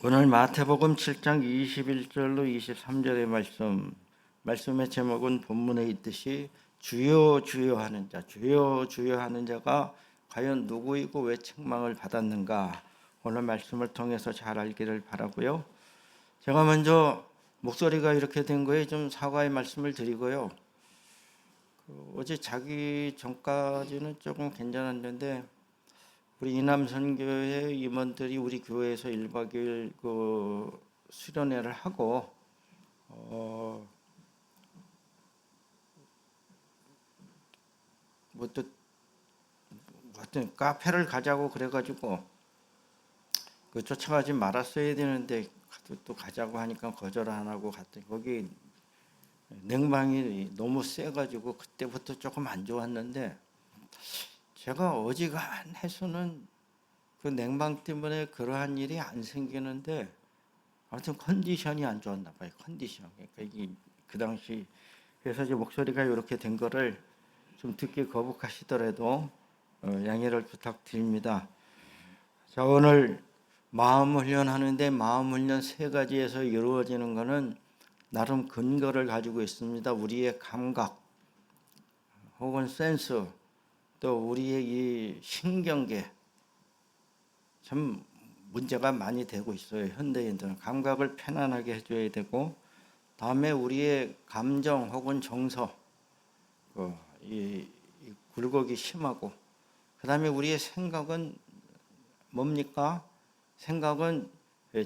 오늘 마태복음 7장 21절로 23절의 말씀의 제목은 본문에 있듯이 주여 주여 하는 자, 주여 주여 하는 자가 과연 누구이고 왜 책망을 받았는가, 오늘 말씀을 통해서 잘 알기를 바라고요. 제가 먼저 목소리가 이렇게 된 거에 좀 사과의 말씀을 드리고요. 어제 자기 전까지는 조금 괜찮았는데 우리 이남선교회 임원들이 우리 교회에서 1박 2일 수련회를 하고 뭐또 어떤 카페를 가자고 그래가지고 쫓아가지 말았어야 되는데 또 가자고 하니까 거절 안 하고 갔더니 거기 냉방이 너무 세가지고 그때부터 조금 안 좋았는데, 제가 어지간해서는 그 냉방 때문에 그러한 일이 안 생기는데 아무튼 컨디션이 안 좋았나 봐요. 컨디션. 그러니까 그 당시 그래서 제 목소리가 이렇게 된 거를 좀 듣기 거북하시더라도 양해를 부탁드립니다. 자, 오늘 마음 훈련하는데 마음 훈련 세 가지에서 이루어지는 것은 나름 근거를 가지고 있습니다. 우리의 감각 혹은 센스, 또 우리의 이 신경계, 참 문제가 많이 되고 있어요. 현대인들은 감각을 편안하게 해줘야 되고, 다음에 우리의 감정 혹은 정서, 이 굴곡이 심하고, 그 다음에 우리의 생각은 뭡니까? 생각은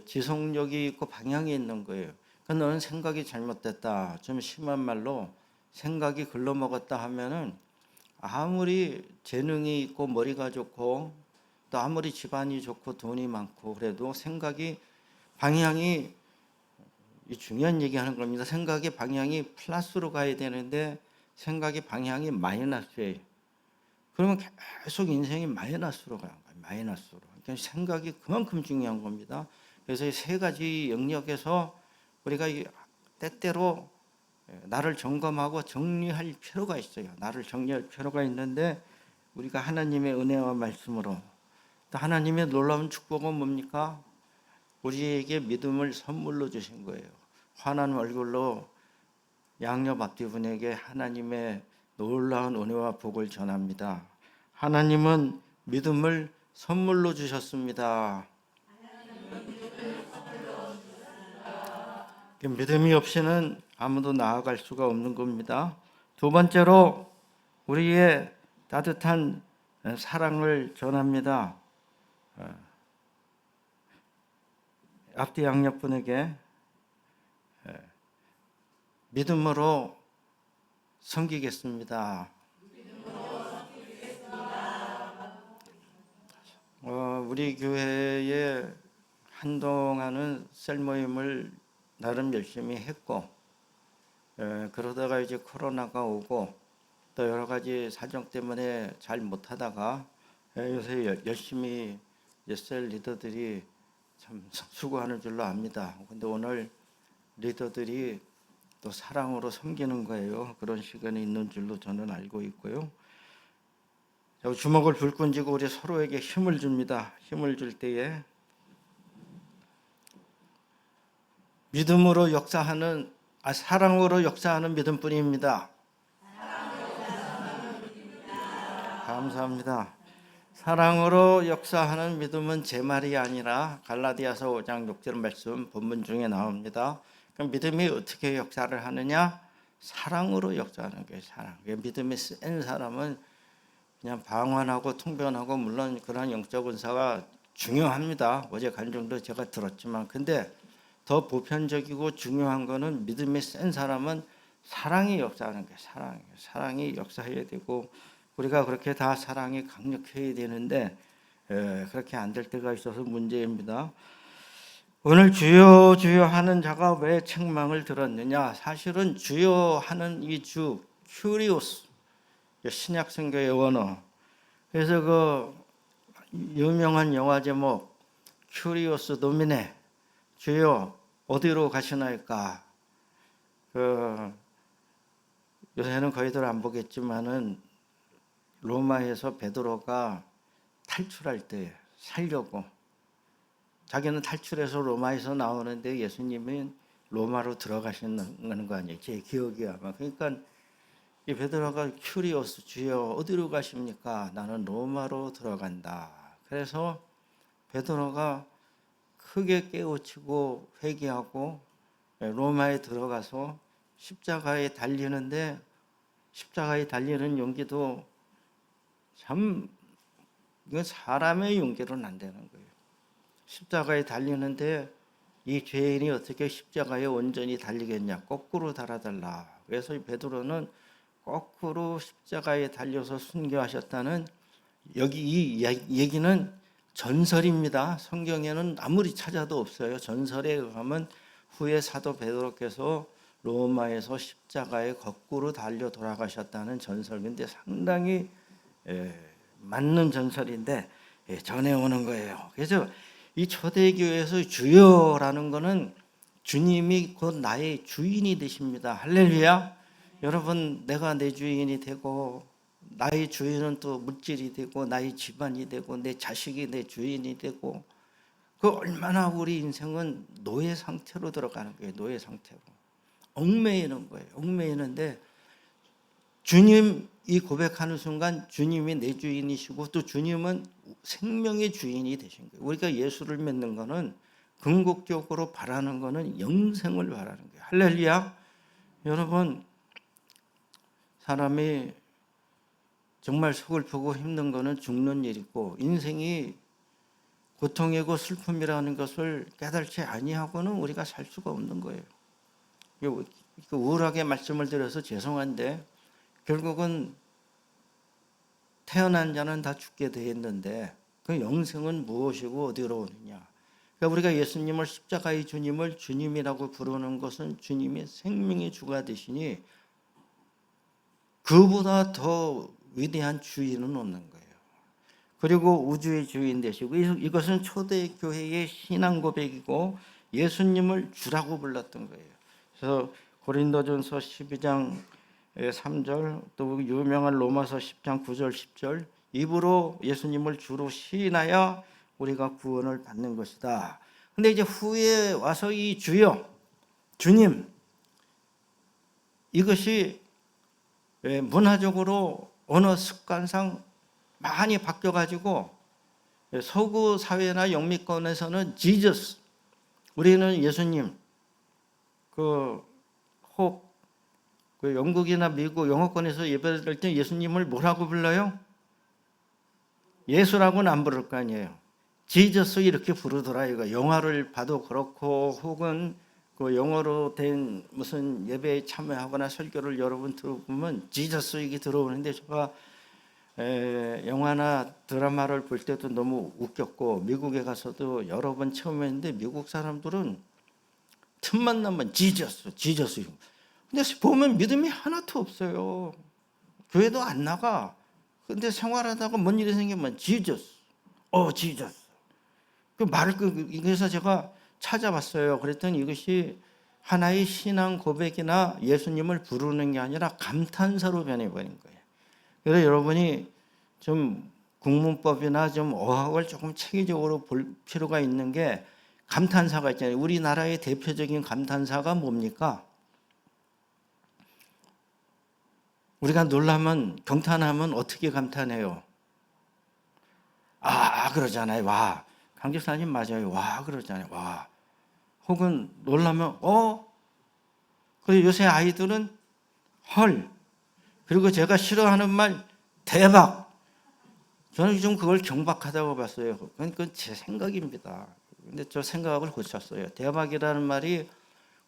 지속력이 있고 방향이 있는 거예요. 그러니까 너는 생각이 잘못됐다, 좀 심한 말로 생각이 글러먹었다 하면은 아무리 재능이 있고 머리가 좋고 또 아무리 집안이 좋고 돈이 많고 그래도 생각이 방향이, 이 중요한 얘기하는 겁니다. 생각의 방향이 플러스로 가야 되는데 생각의 방향이 마이너스예요. 그러면 계속 인생이 마이너스로 가는 거예요. 마이너스로. 그러니까 생각이 그만큼 중요한 겁니다. 그래서 이 세 가지 영역에서 우리가 때때로 나를 점검하고 정리할 필요가 있어요. 나를 정리할 필요가 있는데 우리가 하나님의 은혜와 말씀으로, 또 하나님의 놀라운 축복은 뭡니까? 우리에게 믿음을 선물로 주신 거예요. 환한 얼굴로 양옆 앞뒤분에게 하나님의 놀라운 은혜와 복을 전합니다. 하나님은 믿음을 선물로 주셨습니다. 믿음이 없이는 아무도 나아갈 수가 없는 겁니다. 두 번째로 우리의 따뜻한 사랑을 전합니다. 앞뒤 양옆분에게 믿음으로 섬기겠습니다. 우리 교회에 한동안은 셀 모임을 나름 열심히 했고, 그러다가 이제 코로나가 오고 또 여러 가지 사정 때문에 잘 못하다가 요새 열심히 셀 리더들이 참 수고하는 줄로 압니다. 근데 오늘 리더들이 또 사랑으로 섬기는 거예요. 그런 시간이 있는 줄로 저는 알고 있고요. 주먹을 불끈 쥐고 우리 서로에게 힘을 줍니다. 힘을 줄 때에 믿음으로 역사하는, 사랑으로 역사하는 믿음뿐입니다. 감사합니다. 사랑으로 역사하는 믿음은 제 말이 아니라 갈라디아서 5장 6절 말씀 본문 중에 나옵니다. 그럼 믿음이 어떻게 역사를 하느냐? 사랑으로 역사하는 거예요. 사랑. 믿음이 센 사람은 그냥 방언하고 통변하고, 물론 그런 영적 은사가 중요합니다. 어제 간증도 제가 들었지만, 근데 더 보편적이고 중요한 거는 믿음이 센 사람은 사랑이 역사하는 거예요. 사랑이 역사해야 되고, 우리가 그렇게 다 사랑이 강력해야 되는데 그렇게 안 될 때가 있어서 문제입니다. 오늘 주여 주여 하는 자가 왜 책망을 들었느냐? 사실은 주여 하는 이 주, 큐리오스, 신약 성경의 원어. 그래서 그 유명한 영화 제목 큐리오스 도미네, 주여 어디로 가시나이까? 요새는 거의들 안 보겠지만은 로마에서 베드로가 탈출할 때 살려고 자기는 탈출해서 로마에서 나오는데 예수님은 로마로 들어가시는 거 아니에요? 제 기억이 아마. 그러니까 이 베드로가 큐리오스, 주여 어디로 가십니까? 나는 로마로 들어간다. 그래서 베드로가 크게 깨우치고 회개하고 로마에 들어가서 십자가에 달리는데, 십자가에 달리는 용기도 참 이건 사람의 용기로는 안 되는 거예요. 십자가에 달리는데 이 죄인이 어떻게 십자가에 온전히 달리겠냐? 거꾸로 달아달라. 그래서 베드로는 거꾸로 십자가에 달려서 순교하셨다는, 여기 이 얘기는 전설입니다. 성경에는 아무리 찾아도 없어요. 전설에 의하면 후에 사도 베드로께서 로마에서 십자가에 거꾸로 달려 돌아가셨다는 전설인데 상당히 맞는 전설인데 전해오는 거예요. 그래서 이 초대교회에서 주여라는 것은 주님이 곧 나의 주인이 되십니다. 할렐루야. 여러분, 내가 내 주인이 되고 나의 주인은 또 물질이 되고 나의 집안이 되고 내 자식이 내 주인이 되고, 그 얼마나 우리 인생은 노예 상태로 들어가는 거예요. 노예 상태로 얽매이는 거예요. 얽매이는데 주님 이 고백하는 순간 주님이 내 주인이시고 또 주님은 생명의 주인이 되신 거예요. 우리가 예수를 믿는 거는 궁극적으로 바라는 거는 영생을 바라는 거예요. 할렐루야. 여러분, 사람이 정말 서글프고 힘든 거는 죽는 일이고 인생이 고통이고 슬픔이라는 것을 깨달지 아니하고는 우리가 살 수가 없는 거예요. 우울하게 말씀을 드려서 죄송한데 결국은 태어난 자는 다 죽게 되어 있는데 그 영생은 무엇이고 어디로 오느냐? 그러니까 우리가 예수님을, 십자가의 주님을 주님이라고 부르는 것은 주님이 생명의 주가 되시니 그보다 더 위대한 주인은 없는 거예요. 그리고 우주의 주인 되시고, 이것은 초대교회의 신앙 고백이고 예수님을 주라고 불렀던 거예요. 그래서 고린도전서 12장 3절, 또 유명한 로마서 10장 9절 10절, 입으로 예수님을 주로 시인하여 우리가 구원을 받는 것이다. 근데 이제 후에 와서 이 주여, 주님, 이것이 문화적으로 언어 습관상 많이 바뀌어가지고 서구 사회나 영미권에서는 지저스, 우리는 예수님, 혹 영국이나 미국 영어권에서 예배드릴 때 예수님을 뭐라고 불러요? 예수라고는 안 부를 거 아니에요. 지저스 이렇게 부르더라 이거. 영화를 봐도 그렇고 혹은 그 영어로 된 무슨 예배에 참여하거나 설교를 여러분 들어보면 지저스 이게 들어오는데, 제가 영화나 드라마를 볼 때도 너무 웃겼고 미국에 가서도 여러 번 처음 했는데 미국 사람들은 틈만 나면 지저스. 근데 보면 믿음이 하나도 없어요. 교회도 안 나가. 근데 생활하다가 뭔 일이 생기면 지저스. 그 말을 그래서 제가 찾아봤어요. 그랬더니 이것이 하나의 신앙 고백이나 예수님을 부르는 게 아니라 감탄사로 변해버린 거예요. 그래서 여러분이 좀 국문법이나 좀 어학을 조금 체계적으로 볼 필요가 있는 게, 감탄사가 있잖아요. 우리나라의 대표적인 감탄사가 뭡니까? 우리가 놀라면, 경탄하면 어떻게 감탄해요? 그러잖아요. 와. 강집사님 맞아요. 와 그러잖아요. 와. 혹은 놀라면 그리고 요새 아이들은 헐. 그리고 제가 싫어하는 말 대박. 저는 좀 그걸 경박하다고 봤어요. 그건 제 생각입니다. 근데 저 생각을 고쳤어요. 대박이라는 말이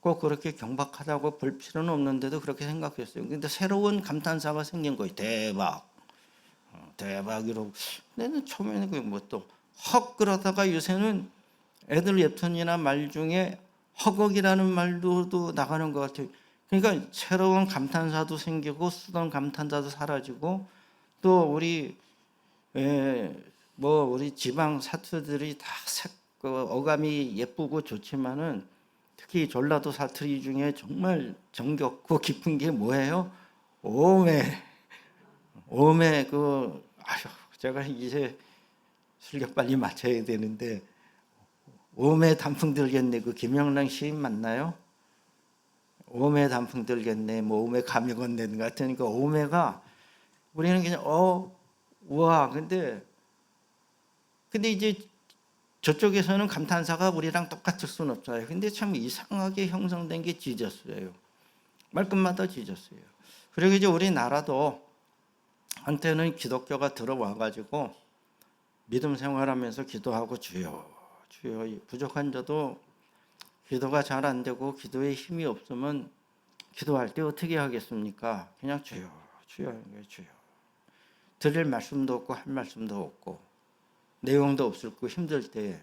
꼭 그렇게 경박하다고 볼 필요는 없는데도 그렇게 생각했어요. 근데 새로운 감탄사가 생긴 거예요. 대박이라고. 근데 처음에는 그게 뭐 또 헉 그러다가 요새는 애들 웹툰이나 말 중에 허걱이라는 말도 나가는 것 같아요. 그러니까 새로운 감탄사도 생기고 쓰던 감탄사도 사라지고, 또 우리 우리 지방 사투리들이 다 어감이 예쁘고 좋지만은 특히 전라도 사투리 중에 정말 정겹고 깊은 게 뭐예요? 오메 제가 이제 슬쩍 빨리 맞춰야 되는데 오매 단풍 들겠네. 그 김영랑 시인 맞나요? 오매 단풍 들겠네. 뭐 오매 감이 건네 같으니까 오매가 우리는 그냥 우와. 근데 이제 저쪽에서는 감탄사가 우리랑 똑같을 수는 없어요. 근데 참 이상하게 형성된 게 지저스예요. 말끝마다 지저스예요. 그리고 이제 우리나라도 한때는 기독교가 들어와 가지고 믿음 생활하면서 기도하고 주여 부족한 저도 기도가 잘 안 되고 기도에 힘이 없으면 기도할 때 어떻게 하겠습니까? 그냥 주여 하는 거예요. 주여. 드릴 말씀도 없고 할 말씀도 없고 내용도 없을 거 힘들 때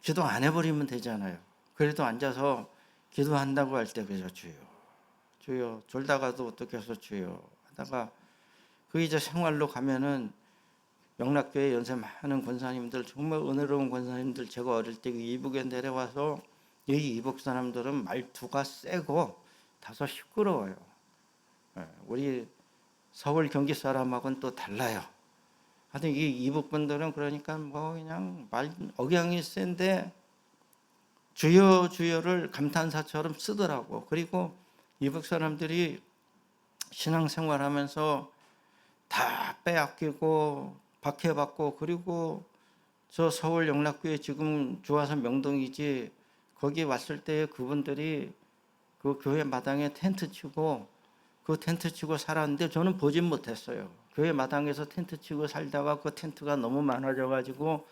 기도 안 해버리면 되잖아요. 그래도 앉아서 기도한다고 할 때 그저 주여 졸다가도 어떻게 해서 주여 하다가 그 이제 생활로 가면은 영락교회 연세 많은 권사님들 정말 은혜로운 권사님들 제가 어릴 때 이북에 내려와서 이 이북 사람들은 말투가 세고 다소 시끄러워요. 우리 서울 경기 사람하고는 또 달라요. 하여튼 이 이북 분들은 그러니까 뭐 그냥 말 억양이 센데 주여를 감탄사처럼 쓰더라고. 그리고 이북 사람들이 신앙생활하면서 다 빼앗기고 박해받고 그리고 저 서울 영락교회 지금 좋아서 명동이지 거기 왔을 때 그분들이 그 교회 마당에 텐트 치고 그 텐트 치고 살았는데 저는 보진 못했어요. 교회 마당에서 텐트 치고 살다가 그 텐트가 너무 많아져 가지고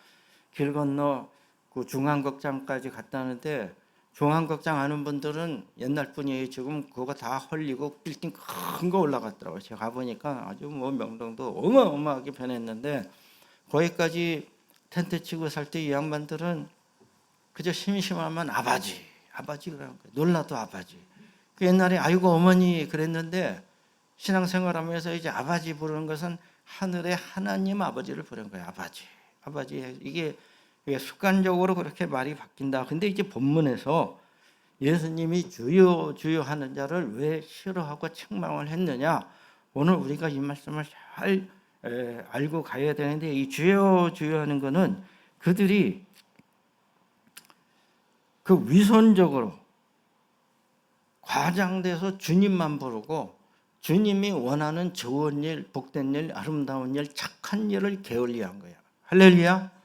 길 건너 그 중앙극장까지 갔다는데 중앙극장 아는 분들은 옛날 분이에요. 지금 그거 다 헐리고 빌딩 큰 거 올라갔더라고요. 제가 가보니까 아주 뭐 명동도 어마어마하게 변했는데 거기까지 텐트 치고 살 때 이 양반들은 그저 심심하면 아버지 그러는 거예요. 놀라도 아버지. 그 옛날에 아이고 어머니 그랬는데 신앙생활하면서 이제 아버지 부르는 것은 하늘의 하나님 아버지를 부르는 거예요. 아버지. 이게 습관적으로 그렇게 말이 바뀐다. 근데 이제 본문에서 예수님이 주여 하는 자를 왜 싫어하고 책망을 했느냐? 오늘 우리가 이 말씀을 잘 알고 가야 되는데 이 주여 하는 거는 그들이 그 위선적으로 과장돼서 주님만 부르고 주님이 원하는 좋은 일, 복된 일, 아름다운 일, 착한 일을 게을리한 거야. 할렐루야.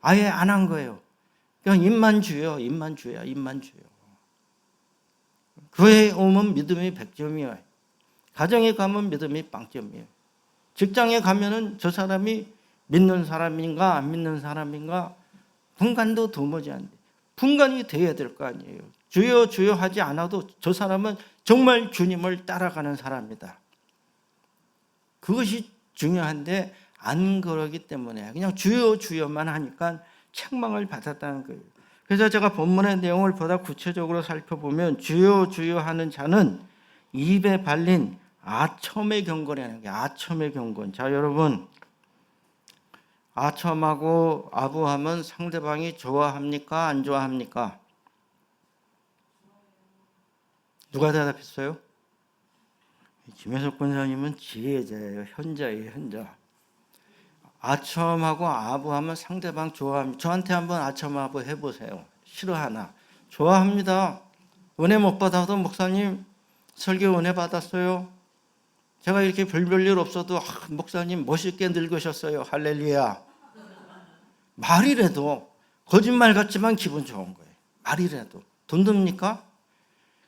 아예 안 한 거예요. 그냥 입만 주여. 교회에 오면 믿음이 100점이에요. 가정에 가면 믿음이 0점이에요. 직장에 가면은 저 사람이 믿는 사람인가 안 믿는 사람인가 분간도 도무지 안 돼. 분간이 돼야 될 거 아니에요. 주여 하지 않아도 저 사람은 정말 주님을 따라가는 사람이다. 그것이 중요한데 안 그러기 때문에 그냥 주여만 하니까 책망을 받았다는 거예요. 그래서 제가 본문의 내용을 보다 구체적으로 살펴보면 주여 하는 자는 입에 발린 아첨의 경건이라는 게 아첨의 경건. 자 여러분 아첨하고 아부하면 상대방이 좋아합니까? 안 좋아합니까? 누가 대답했어요? 김혜석 권사님은 지혜자예요. 현자예요. 아첨하고 아부하면 상대방 좋아합니다. 저한테 한번 아첨 아부 해보세요. 싫어하나? 좋아합니다. 은혜 못 받아도 목사님 설교 은혜 받았어요. 제가 이렇게 별일 없어도 목사님 멋있게 늙으셨어요. 할렐루야. 말이라도 거짓말 같지만 기분 좋은 거예요. 말이라도 돈 듭니까?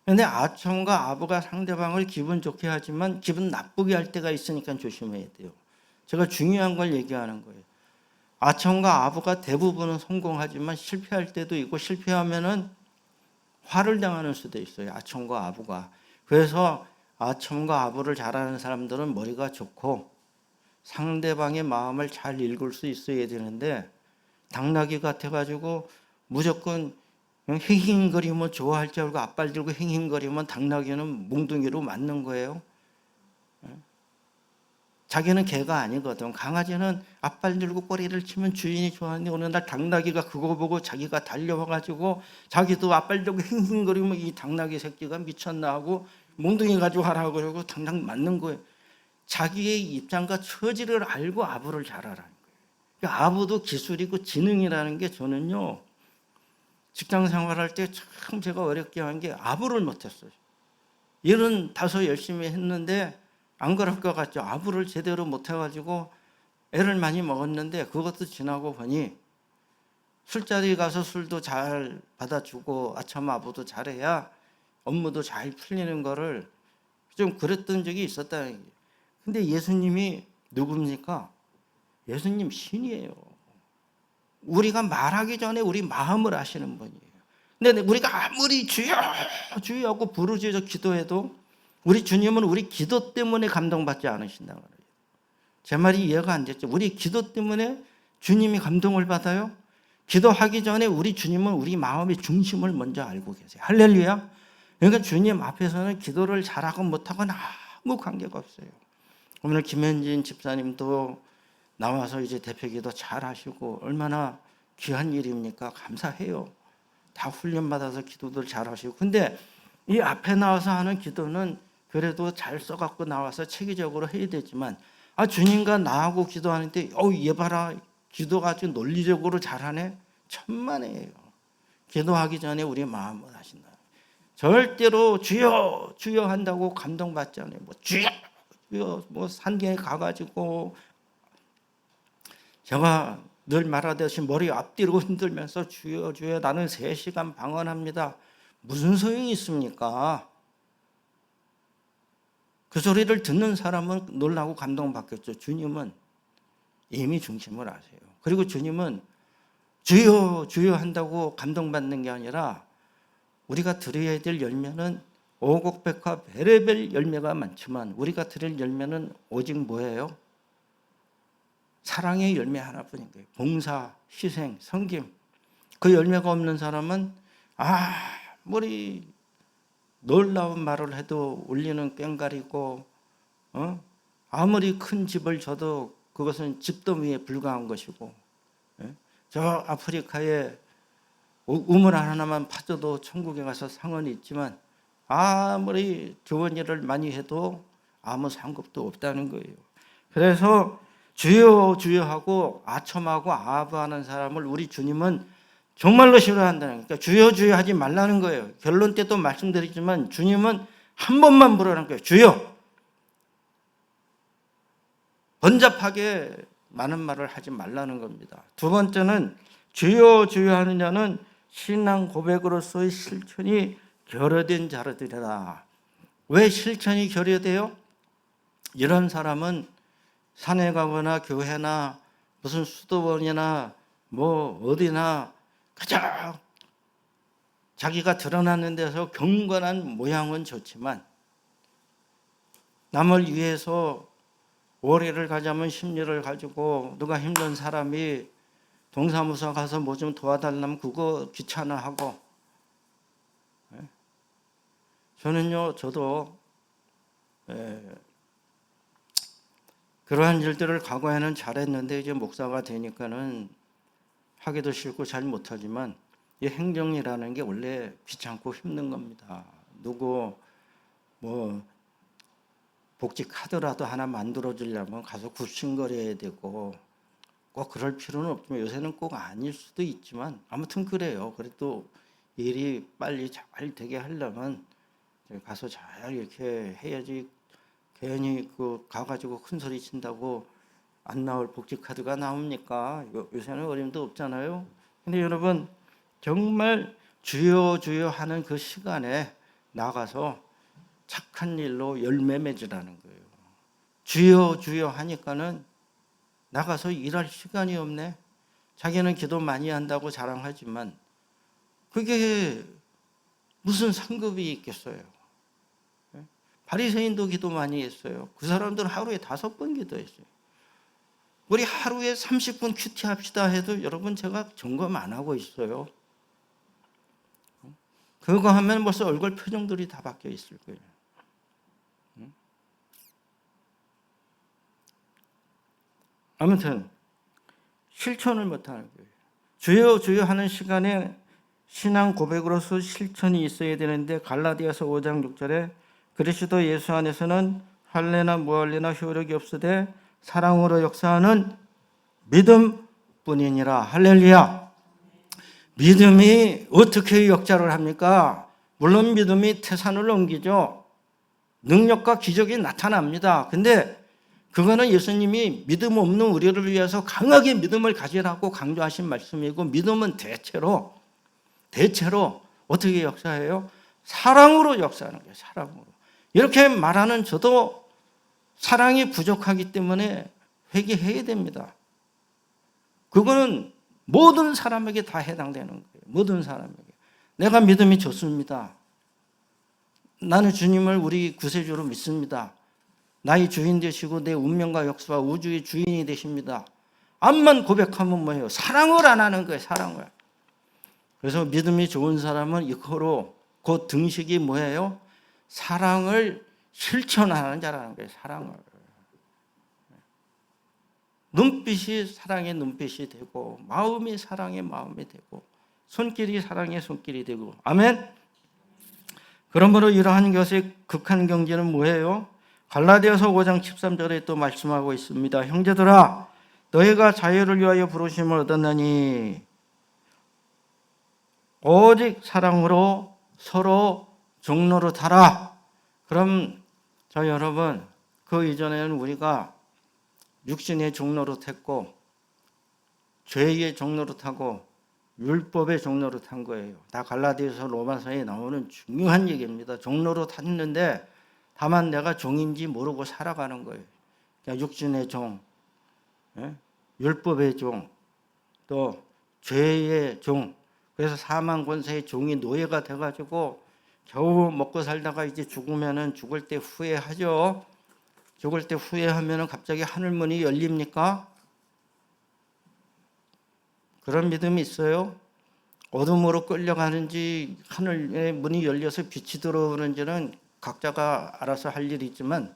그런데 아첨과 아부가 상대방을 기분 좋게 하지만 기분 나쁘게 할 때가 있으니까 조심해야 돼요. 제가 중요한 걸 얘기하는 거예요. 아첨과 아부가 대부분은 성공하지만 실패할 때도 있고 실패하면은 화를 당하는 수도 있어요. 아첨과 아부가. 그래서 아첨과 아부를 잘하는 사람들은 머리가 좋고 상대방의 마음을 잘 읽을 수 있어야 되는데 당나귀 같아가지고 무조건 힝힝거리면 좋아할 줄 알고 앞발 들고 힝힝거리면 당나귀는 몽둥이로 맞는 거예요. 자기는 개가 아니거든. 강아지는 앞발 들고 꼬리를 치면 주인이 좋아하는데 어느 날 당나귀가 그거 보고 자기가 달려와가지고 자기도 앞발 들고 힝힝거리면 이 당나귀 새끼가 미쳤나 하고 몽둥이 가지고 하라고 그러고 당장 맞는 거예요. 자기의 입장과 처지를 알고 아부를 잘하라는 거예요. 그러니까 아부도 기술이고 지능이라는 게 저는요 직장 생활할 때 참 제가 어렵게 한 게 아부를 못했어요. 일은 다소 열심히 했는데 안 그럴 것 같죠. 아부를 제대로 못해가지고 애를 많이 먹었는데 그것도 지나고 보니 술자리 가서 술도 잘 받아주고 아참 아부도 잘해야 업무도 잘 풀리는 거를 좀 그랬던 적이 있었다는 얘기예요. 근데 예수님이 누굽니까? 예수님 신이에요. 우리가 말하기 전에 우리 마음을 아시는 분이에요. 근데 우리가 아무리 주여 주여 하고 부르짖어 기도해도 우리 주님은 우리 기도 때문에 감동받지 않으신다고 그래요. 제 말이 이해가 안 됐죠? 우리 기도 때문에 주님이 감동을 받아요? 기도하기 전에 우리 주님은 우리 마음의 중심을 먼저 알고 계세요. 할렐루야. 그러니까 주님 앞에서는 기도를 잘하고 못하고는 아무 관계가 없어요. 오늘 김현진 집사님도 나와서 이제 대표기도 잘 하시고 얼마나 귀한 일입니까? 감사해요. 다 훈련받아서 기도들 잘 하시고. 근데 이 앞에 나와서 하는 기도는 그래도 잘 써갖고 나와서 체계적으로 해야 되지만 주님과 나하고 기도하는데 얘 봐라 기도가 아주 논리적으로 잘하네. 천만에요. 기도하기 전에 우리 마음을 하신다. 절대로 주여 주여 한다고 감동받지 않아요. 뭐 주여 주여 뭐 산경에 가가지고 제가 늘 말하듯이 머리 앞뒤로 흔들면서 주여 주여 나는 3시간 방언합니다. 무슨 소용이 있습니까? 그 소리를 듣는 사람은 놀라고 감동받겠죠. 주님은 이미 중심을 아세요. 그리고 주님은 주여 주여 한다고 감동받는 게 아니라 우리가 드려야 될 열매는 오곡백화 베레벨 열매가 많지만 우리가 드릴 열매는 오직 뭐예요? 사랑의 열매 하나뿐인 거예요. 봉사, 희생, 섬김. 그 열매가 없는 사람은 아무리 놀라운 말을 해도 울리는 꽹과리고 아무리 큰 집을 줘도 그것은 집더미에 불과한 것이고 저 아프리카에 우물 하나만 파줘도 천국에 가서 상흔이 있지만 아무리 좋은 일을 많이 해도 아무 상급도 없다는 거예요. 그래서 주여 주여 하고 아첨하고 아부하는 사람을 우리 주님은 정말로 싫어한다는 거예요. 그러니까 주여 주여 하지 말라는 거예요. 결론 때도 말씀드리지만 주님은 한 번만 부르라는 거예요. 주여. 번잡하게 많은 말을 하지 말라는 겁니다. 두 번째는 주여 주여 하는 자는 신앙 고백으로서의 실천이 결여된 자들이다. 왜 실천이 결여돼요? 이런 사람은 산에 가거나 교회나 무슨 수도원이나 뭐 어디나 가장 자기가 드러나는 데서 경건한 모양은 좋지만 남을 위해서 오래를 가자면 심리를 가지고 누가 힘든 사람이 동사무소 가서 뭐 좀 도와달라면 그거 귀찮아하고 저도 그러한 일들을 과거에는 잘했는데 이제 목사가 되니까는 하기도 싫고 잘 못하지만 이 행정이라는 게 원래 귀찮고 힘든 겁니다. 누구 뭐 복지 카드라도 하나 만들어 주려면 가서 굽신거려야 되고 꼭 그럴 필요는 없지만 요새는 꼭 아닐 수도 있지만 아무튼 그래요. 그래도 일이 빨리 잘 되게 하려면 가서 잘 이렇게 해야지. 괜히 그 가가지고 큰 소리 친다고 안 나올 복지 카드가 나옵니까? 요새는 어림도 없잖아요. 근데 여러분 정말 주여 주여 하는 그 시간에 나가서 착한 일로 열매 맺으라는 거예요. 주여 주여 하니까는 나가서 일할 시간이 없네. 자기는 기도 많이 한다고 자랑하지만 그게 무슨 상급이 있겠어요. 바리새인도 기도 많이 했어요. 그 사람들은 하루에 5번 기도했어요. 우리 하루에 30분 큐티 합시다 해도 여러분 제가 점검 안 하고 있어요. 그거 하면 벌써 얼굴 표정들이 다 바뀌어 있을 거예요. 아무튼 실천을 못하는 거예요. 주여 주여 하는 시간에 신앙 고백으로서 실천이 있어야 되는데 갈라디아서 5장 6절에 그리스도 예수 안에서는 할례나 무할례나 효력이 없으되 사랑으로 역사하는 믿음뿐이니라. 할렐루야. 믿음이 어떻게 역사를 합니까? 물론 믿음이 태산을 옮기죠. 능력과 기적이 나타납니다. 근데 그거는 예수님이 믿음 없는 우리를 위해서 강하게 믿음을 가지라고 강조하신 말씀이고, 믿음은 대체로 어떻게 역사해요? 사랑으로 역사하는 거예요. 사랑으로. 이렇게 말하는 저도 사랑이 부족하기 때문에 회개해야 됩니다. 그거는 모든 사람에게 다 해당되는 거예요. 모든 사람에게. 내가 믿음이 좋습니다. 나는 주님을 우리 구세주로 믿습니다. 나의 주인 되시고 내 운명과 역사와 우주의 주인이 되십니다. 암만 고백하면 뭐예요? 사랑을 안 하는 거예요. 사랑을. 그래서 믿음이 좋은 사람은 이거로 그 등식이 뭐예요? 사랑을 실천하는 자라는 거예요. 사랑을. 눈빛이 사랑의 눈빛이 되고, 마음이 사랑의 마음이 되고, 손길이 사랑의 손길이 되고. 아멘. 그러므로 이러한 것의 극한 경지는 뭐예요? 갈라디아서 5장 13절에 또 말씀하고 있습니다. 형제들아, 너희가 자유를 위하여 부르심을 얻었나니 오직 사랑으로 서로 종노릇하라. 그럼 저 여러분, 그 이전에는 우리가 육신의 종노릇했고, 죄의 종노릇하고, 율법의 종노릇한 거예요. 다 갈라디아서 로마서에 나오는 중요한 얘기입니다. 종노릇했는데 다만 내가 종인지 모르고 살아가는 거예요. 그러니까 육신의 종, 율법의 종, 또 죄의 종. 그래서 사망 권세의 종이 노예가 돼가지고 겨우 먹고 살다가 이제 죽으면은 죽을 때 후회하죠. 죽을 때 후회하면은 갑자기 하늘문이 열립니까? 그런 믿음이 있어요? 어둠으로 끌려가는지 하늘의 문이 열려서 빛이 들어오는지는 각자가 알아서 할 일이 있지만,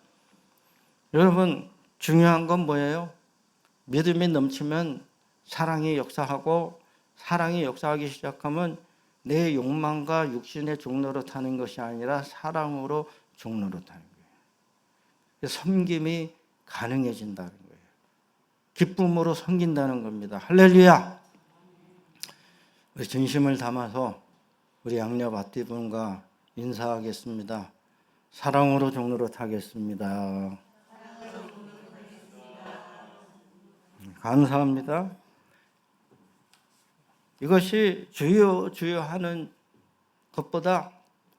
여러분 중요한 건 뭐예요? 믿음이 넘치면 사랑이 역사하고, 사랑이 역사하기 시작하면 내 욕망과 육신의 종로로 타는 것이 아니라 사랑으로 종로로 타는 거예요. 섬김이 가능해진다는 거예요. 기쁨으로 섬긴다는 겁니다. 할렐루야. 우리 진심을 담아서 우리 양옆 앞뒤분과 인사하겠습니다. 사랑으로 종로로 타겠습니다. 감사합니다. 이것이 주여 주여 하는 것보다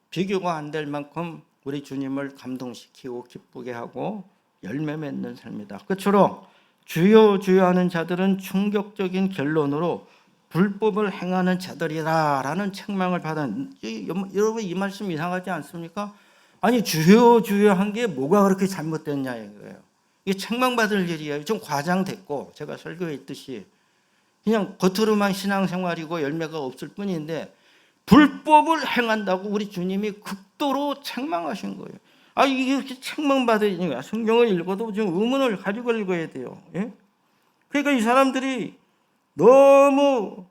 비교가 안 될 만큼 우리 주님을 감동시키고 기쁘게 하고 열매 맺는 삶이다. 끝으로 주여 주여 하는 자들은 충격적인 결론으로 불법을 행하는 자들이다라는 책망을 받은. 여러분 이 말씀 이상하지 않습니까? 아니 주여 주여 한 게 뭐가 그렇게 잘못됐냐 이거예요. 이게 책망받을 일이에요. 좀 과장됐고, 제가 설교했듯이 그냥 겉으로만 신앙생활이고 열매가 없을 뿐인데 불법을 행한다고 우리 주님이 극도로 책망하신 거예요. 아, 이게 이렇게 책망받으니까 성경을 읽어도 좀 의문을 가지고 읽어야 돼요. 예? 그러니까 이 사람들이 너무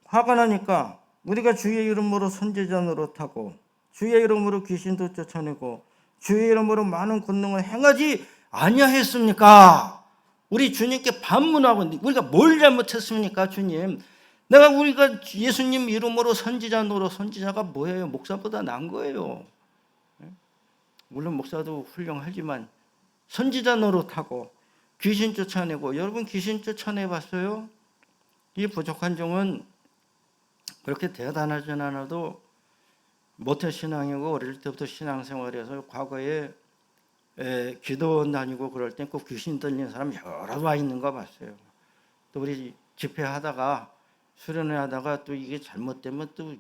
화가 나니까 우리가 주의 이름으로 선지자 노릇하고, 주의 이름으로 귀신도 쫓아내고, 주의 이름으로 많은 권능을 행하지 아니하였습니까? 우리 주님께 반문하고, 우리가 뭘 잘못했습니까? 주님, 우리가 예수님 이름으로 선지자 노릇. 선지자가 뭐예요? 목사보다 나은 거예요. 물론 목사도 훌륭하지만 선지자 노릇하고 귀신 쫓아내고. 여러분 귀신 쫓아내 봤어요? 이 부족한 종은 그렇게 대단하진 않아도 모태신앙이고 어릴 때부터 신앙생활에서 과거에 기도원 다니고 그럴 때 꼭 귀신 들린 사람 여러 와 있는 거 봤어요. 또 우리 집회하다가 수련회 하다가 또 이게 잘못되면 또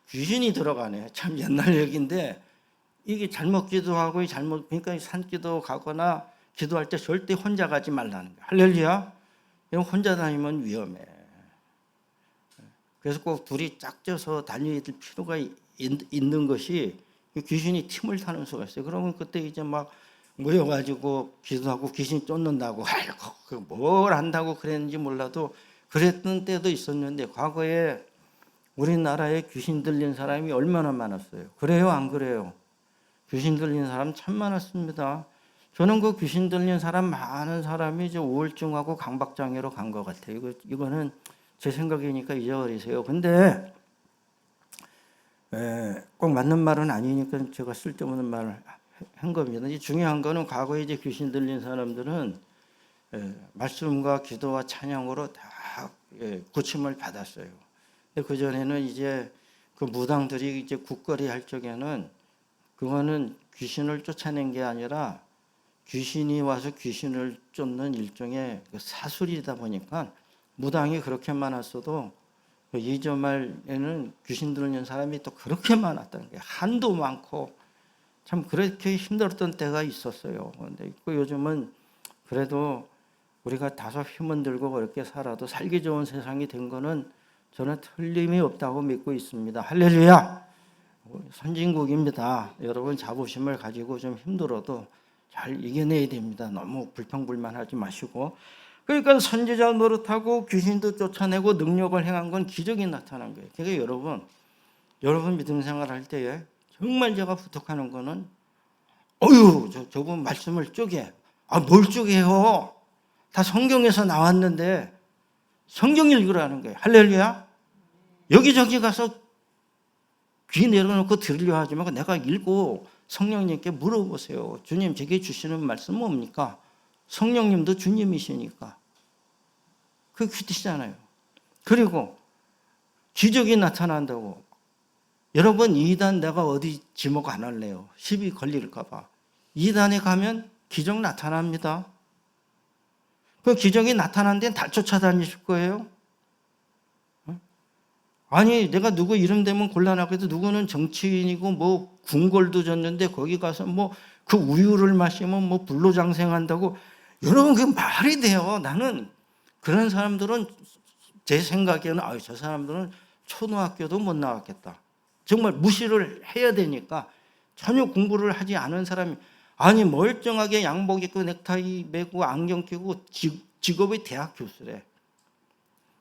귀신이 들어가네. 참 옛날 얘기인데, 이게 잘못 기도하고 그러니까 산기도 가거나 기도할 때 절대 혼자 가지 말라는 거야. 할렐루야. 혼자 다니면 위험해. 그래서 꼭 둘이 짝져서 다녀야 될 필요가 있는 것이, 귀신이 팀을 타는 수가 있어요. 그러면 그때 이제 막 모여가지고 기도하고 귀신 쫓는다고, 아이고 뭘 한다고 그랬는지 몰라도 그랬던 때도 있었는데, 과거에 우리나라에 귀신 들린 사람이 얼마나 많았어요. 그래요 안 그래요? 귀신 들린 사람 참 많았습니다. 저는 그 귀신 들린 사람 많은 사람이 이제 우울증하고 강박장애로 간 것 같아요. 이거는 제 생각이니까 잊어버리세요. 근데 꼭 맞는 말은 아니니까 제가 쓸데없는 말을 한 겁니다. 중요한 거는 과거에 이제 귀신 들린 사람들은 말씀과 기도와 찬양으로 다 고침을 받았어요. 근데 그 전에는 이제 그 무당들이 이제 국거리 할 적에는 그거는 귀신을 쫓아낸 게 아니라 귀신이 와서 귀신을 쫓는 일종의 사술이다 보니까 무당이 그렇게 많았어도 이전 말에는 귀신 들린 사람이 또 그렇게 많았다는 게 한도 많고 참 그렇게 힘들었던 때가 있었어요. 그런데 요즘은 그래도 우리가 다소 힘은 들고 그렇게 살아도 살기 좋은 세상이 된 거는 저는 틀림이 없다고 믿고 있습니다. 할렐루야! 선진국입니다. 여러분 자부심을 가지고 좀 힘들어도 잘 이겨내야 됩니다. 너무 불평불만하지 마시고. 그러니까 선지자 노릇하고 귀신도 쫓아내고 능력을 행한 건 기적이 나타난 거예요. 그러니까 여러분 믿음 생활할 때에 정말 제가 부탁하는 거는 저분 말씀을 쪼개. 뭘 쪼개요? 다 성경에서 나왔는데 성경 읽으라는 거예요. 할렐루야. 여기저기 가서 귀 내려놓고 들으려 하지 말고 내가 읽고 성령님께 물어보세요. 주님 제게 주시는 말씀 뭡니까? 성령님도 주님이시니까. 그게 뜻이잖아요. 그리고 기적이 나타난다고. 여러분 이단 내가 어디 지목 안 할래요. 시비 걸릴까 봐. 이단에 가면 기적 나타납니다. 그 기적이 나타난 데는 다 쫓아다니실 거예요. 아니 내가 누구 이름 대면 곤란하게도 누구는 정치인이고 뭐 궁궐도 졌는데 거기 가서 뭐 그 우유를 마시면 뭐 불로장생한다고. 여러분 그게 말이 돼요. 나는 그런 사람들은 제 생각에는 저 사람들은 초등학교도 못 나왔겠다. 정말 무시를 해야 되니까 전혀 공부를 하지 않은 사람이 아니 멀쩡하게 양복 입고 넥타이 매고 안경 끼고 직업이 대학 교수래.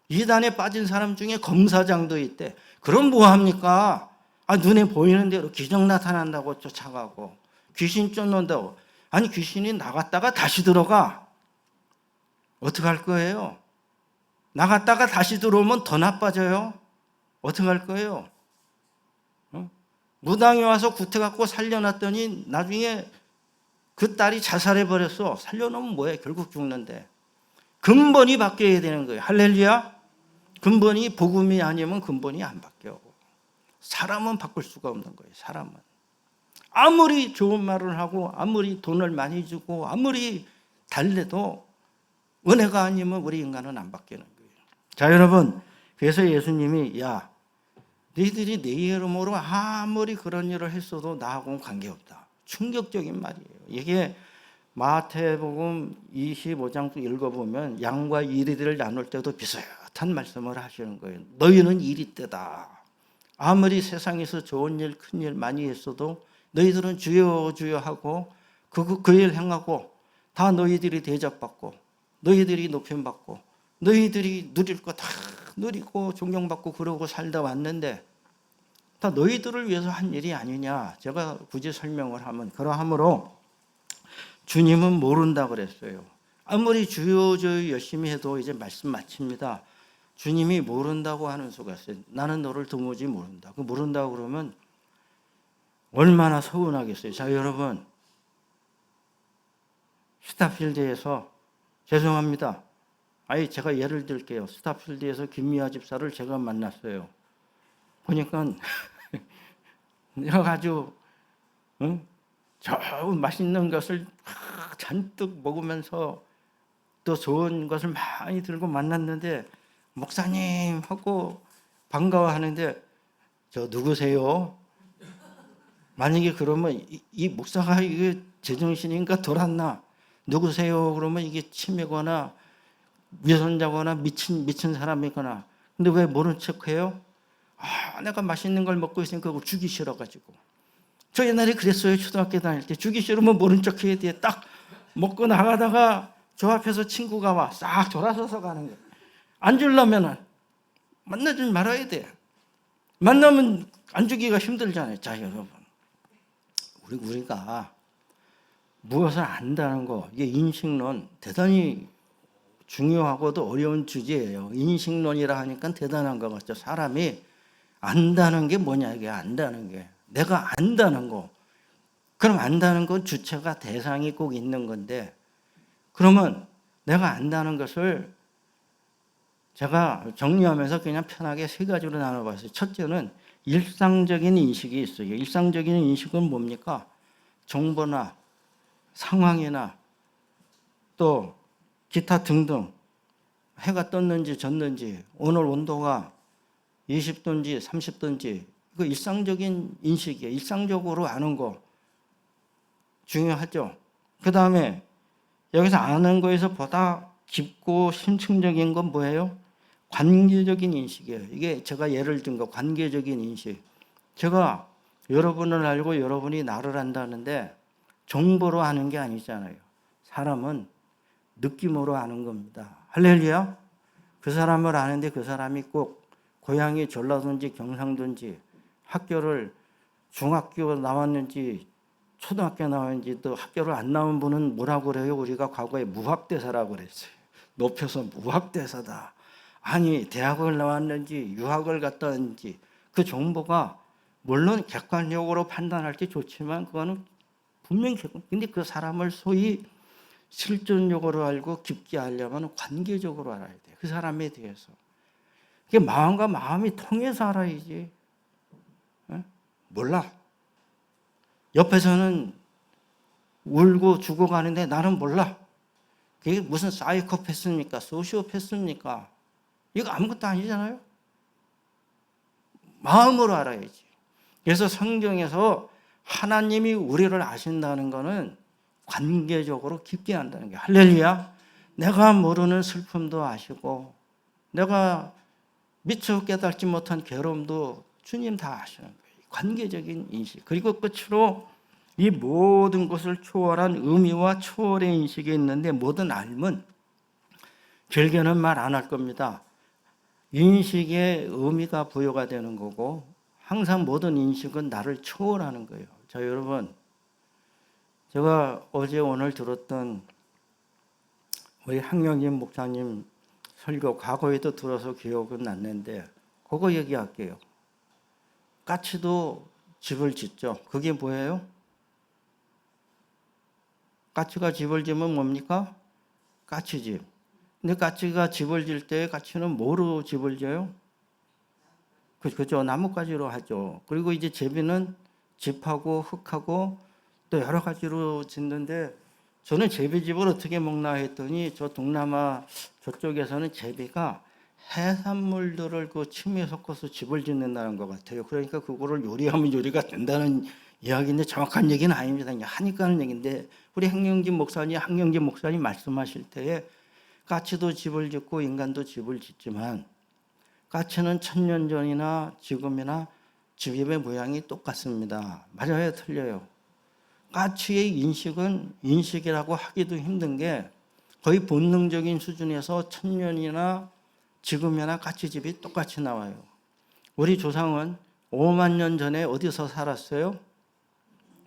이단에 빠진 사람 중에 검사장도 있대. 그럼 뭐합니까? 눈에 보이는 대로 기적 나타난다고 쫓아가고 귀신 쫓는다고. 아니 귀신이 나갔다가 다시 들어가. 어떻게 할 거예요? 나갔다가 다시 들어오면 더 나빠져요. 어떻게 할 거예요? 무당이 와서 구태갖고 살려놨더니 나중에 그 딸이 자살해버렸어. 살려놓으면 뭐해? 결국 죽는데. 근본이 바뀌어야 되는 거예요. 할렐루야. 근본이 복음이 아니면 근본이 안 바뀌어. 사람은 바꿀 수가 없는 거예요. 사람은. 아무리 좋은 말을 하고 아무리 돈을 많이 주고 아무리 달래도 은혜가 아니면 우리 인간은 안 바뀌는 거예요. 자 여러분, 그래서 예수님이 너희들이 내 이름으로 아무리 그런 일을 했어도 나하고는 관계없다. 충격적인 말이에요. 이게 마태복음 25장 읽어보면 양과 이리들을 나눌 때도 비슷한 말씀을 하시는 거예요. 너희는 이리떼다. 아무리 세상에서 좋은 일, 큰 일 많이 했어도 너희들은 주여 주여 하고 그 일 행하고 다 너희들이 대접받고 너희들이 높임받고 너희들이 누릴 거 다 누리고 존경받고 그러고 살다 왔는데 다 너희들을 위해서 한 일이 아니냐. 제가 굳이 설명을 하면 그러하므로 주님은 모른다 그랬어요. 아무리 주여 주여 열심히 해도 이제 말씀 마칩니다. 주님이 모른다고 하는 수가 있어요. 나는 너를 도무지 모른다. 그 모른다고 그러면 얼마나 서운하겠어요. 자 여러분, 스타필드에서 죄송합니다. 제가 예를 들게요. 스타필드에서 김미아 집사를 제가 만났어요. 보니까 내가 아주 저 맛있는 것을 잔뜩 먹으면서 또 좋은 것을 많이 들고 만났는데 목사님 하고 반가워하는데 저 누구세요? 만약에 그러면 이 목사가 이게 제정신인가 돌았나? 누구세요? 그러면 이게 치매거나 위선자거나 미친 사람이거나. 근데 왜 모른 척해요? 내가 맛있는 걸 먹고 있으니까 그거 주기 싫어가지고. 저 옛날에 그랬어요. 초등학교 다닐 때. 주기 싫으면 모른 척 해야 돼. 딱 먹고 나가다가 저 앞에서 친구가 와. 싹 돌아서서 가는 거예요. 안 주려면은 만나지 말아야 돼. 만나면 안 주기가 힘들잖아요. 자, 여러분. 우리가 무엇을 안다는 거, 이게 인식론 대단히 중요하고도 어려운 주제예요. 인식론이라 하니까 대단한 것 같죠. 사람이 안다는 게 뭐냐, 이게 안다는 게. 내가 안다는 거. 그럼 안다는 건 주체가 대상이 꼭 있는 건데, 그러면 내가 안다는 것을 제가 정리하면서 그냥 편하게 세 가지로 나눠봤어요. 첫째는 일상적인 인식이 있어요. 일상적인 인식은 뭡니까? 정보나 상황이나 또 기타 등등, 해가 떴는지 졌는지, 오늘 온도가 20도인지 30도인지, 그 일상적인 인식이에요. 일상적으로 아는 거 중요하죠. 그 다음에 여기서 아는 거에서 보다 깊고 심층적인 건 뭐예요? 관계적인 인식이에요. 이게 제가 예를 든 거, 관계적인 인식. 제가 여러분을 알고 여러분이 나를 안다는데 정보로 아는 게 아니잖아요. 사람은 느낌으로 아는 겁니다. 할렐루야. 그 사람을 아는데 그 사람이 꼭 고향이 전라도인지 경상도인지, 학교를 중학교 나왔는지 초등학교 나왔는지, 또 학교를 안 나온 분은 뭐라고 그래요? 우리가 과거에 무학대사라고 그랬어요. 높여서 무학대사다. 아니, 대학을 나왔는지 유학을 갔다 왔는지 그 정보가 물론 객관적으로 판단할 게 좋지만 그거는 분명히 근데 그 사람을 소위 실존적으로 알고 깊게 알려면 관계적으로 알아야 돼. 그 사람에 대해서. 그게 마음과 마음이 통해서 알아야지. 몰라. 옆에서는 울고 죽어가는데 나는 몰라. 그게 무슨 사이코패스입니까? 소시오패스입니까? 이거 아무것도 아니잖아요. 마음으로 알아야지. 그래서 성경에서 하나님이 우리를 아신다는 것은 관계적으로 깊게 한다는 게, 할렐루야. 내가 모르는 슬픔도 아시고 내가 미처 깨닫지 못한 괴로움도 주님 다 아시는 거예요. 관계적인 인식. 그리고 끝으로 이 모든 것을 초월한 의미와 초월의 인식이 있는데, 모든 알면 결계는 말 안 할 겁니다. 인식의 의미가 부여가 되는 거고, 항상 모든 인식은 나를 초월하는 거예요. 자, 여러분, 제가 어제 오늘 들었던 우리 황영진 목사님 설교, 과거에도 들어서 기억은 났는데 그거 얘기할게요. 까치도 집을 짓죠. 그게 뭐예요? 까치가 집을 지으면 뭡니까? 까치집. 근데 까치가 집을 질 때 까치는 뭐로 집을 지어요? 그죠. 나뭇가지로 하죠. 그리고 이제 제비는 집하고 흙하고 또 여러 가지로 짓는데, 저는 제비집을 어떻게 먹나 했더니 저 동남아 저쪽에서는 제비가 해산물들을 그 침에 섞어서 집을 짓는다는 것 같아요. 그러니까 그거를 요리하면 요리가 된다는 이야기인데 정확한 얘기는 아닙니다. 그냥 하니까 하는 얘기인데, 우리 황영진 목사님 말씀하실 때에 까치도 집을 짓고 인간도 집을 짓지만 까치는 1000년 전이나 지금이나 집의 모양이 똑같습니다. 맞아요? 틀려요? 까치의 인식은 인식이라고 하기도 힘든 게 거의 본능적인 수준에서 1000년이나 지금이나 까치집이 똑같이 나와요. 우리 조상은 5만 년 전에 어디서 살았어요?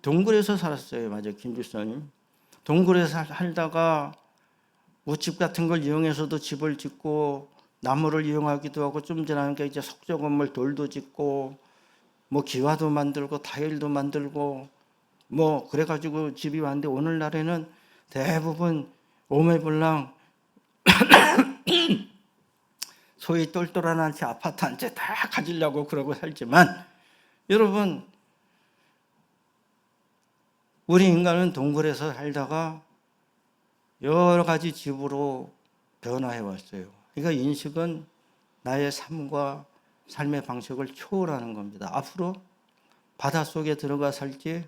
동굴에서 살았어요. 맞아요, 김주선님. 동굴에서 살다가 뭐 집 같은 걸 이용해서도 집을 짓고 나무를 이용하기도 하고, 좀 지나니까 이제 석조 건물 돌도 짓고 뭐 기와도 만들고 타일도 만들고 뭐 그래가지고 집이 왔는데, 오늘날에는 대부분 오매불랑 소위 똘똘한 한 채 아파트 한 채 다 가지려고 그러고 살지만, 여러분, 우리 인간은 동굴에서 살다가 여러 가지 집으로 변화해 왔어요. 그러니까 인식은 나의 삶과 삶의 방식을 초월하는 겁니다. 앞으로 바닷속에 들어가 살지,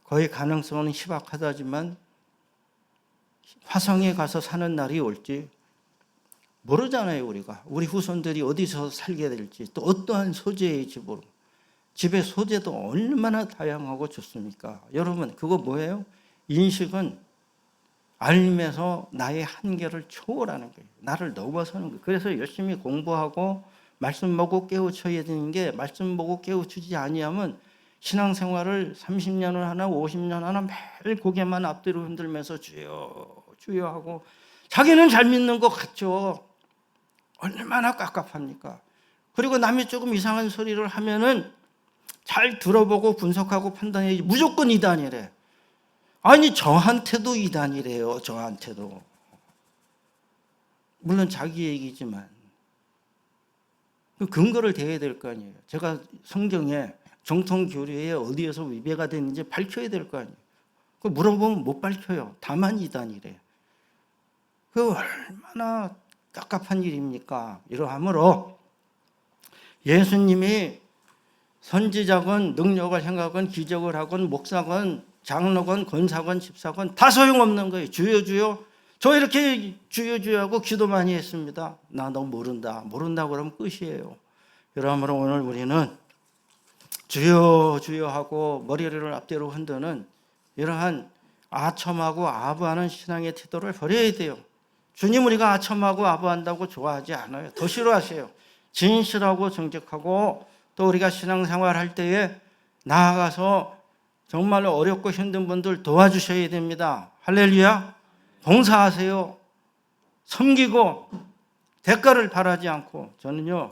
거의 가능성은 희박하다지만 화성에 가서 사는 날이 올지 모르잖아요. 우리가 우리 후손들이 어디서 살게 될지, 또 어떠한 소재의 집으로. 집의 소재도 얼마나 다양하고 좋습니까? 여러분, 그거 뭐예요? 인식은 알면서 나의 한계를 초월하는 거예요. 나를 넘어서는 거예요. 그래서 열심히 공부하고 말씀 보고 깨우쳐야 되는 게, 말씀 보고 깨우치지 아니하면 신앙생활을 30년을 하나 50년 하나 매일 고개만 앞뒤로 흔들면서 주여 주여 하고 자기는 잘 믿는 것 같죠. 얼마나 깝깝합니까? 그리고 남이 조금 이상한 소리를 하면은 잘 들어보고 분석하고 판단해야지. 무조건 이단이래. 아니 저한테도 이단이래요. 저한테도. 물론 자기 얘기지만 그 근거를 대야 될 거 아니에요. 제가 성경에 정통 교리에 어디에서 위배가 됐는지 밝혀야 될 거 아니에요. 그 물어보면 못 밝혀요. 다만 이단이래. 그 얼마나 깝깝한 일입니까? 이러하므로 예수님이 선지자건 능력을 행하건 기적을 하건 목사건 장로건 권사건 집사건 다 소용없는 거예요. 주여 주여. 저 이렇게 주여 주여 하고 기도 많이 했습니다. 나 너 모른다. 모른다 그러면 끝이에요. 그러므로 오늘 우리는 주여 주여 하고 머리를 앞뒤로 흔드는 이러한 아첨하고 아부하는 신앙의 태도를 버려야 돼요. 주님 우리가 아첨하고 아부한다고 좋아하지 않아요. 더 싫어하세요. 진실하고 정직하고 또 우리가 신앙생활 할 때에 나아가서 정말로 어렵고 힘든 분들 도와주셔야 됩니다. 할렐루야. 봉사하세요. 섬기고 대가를 바라지 않고. 저는요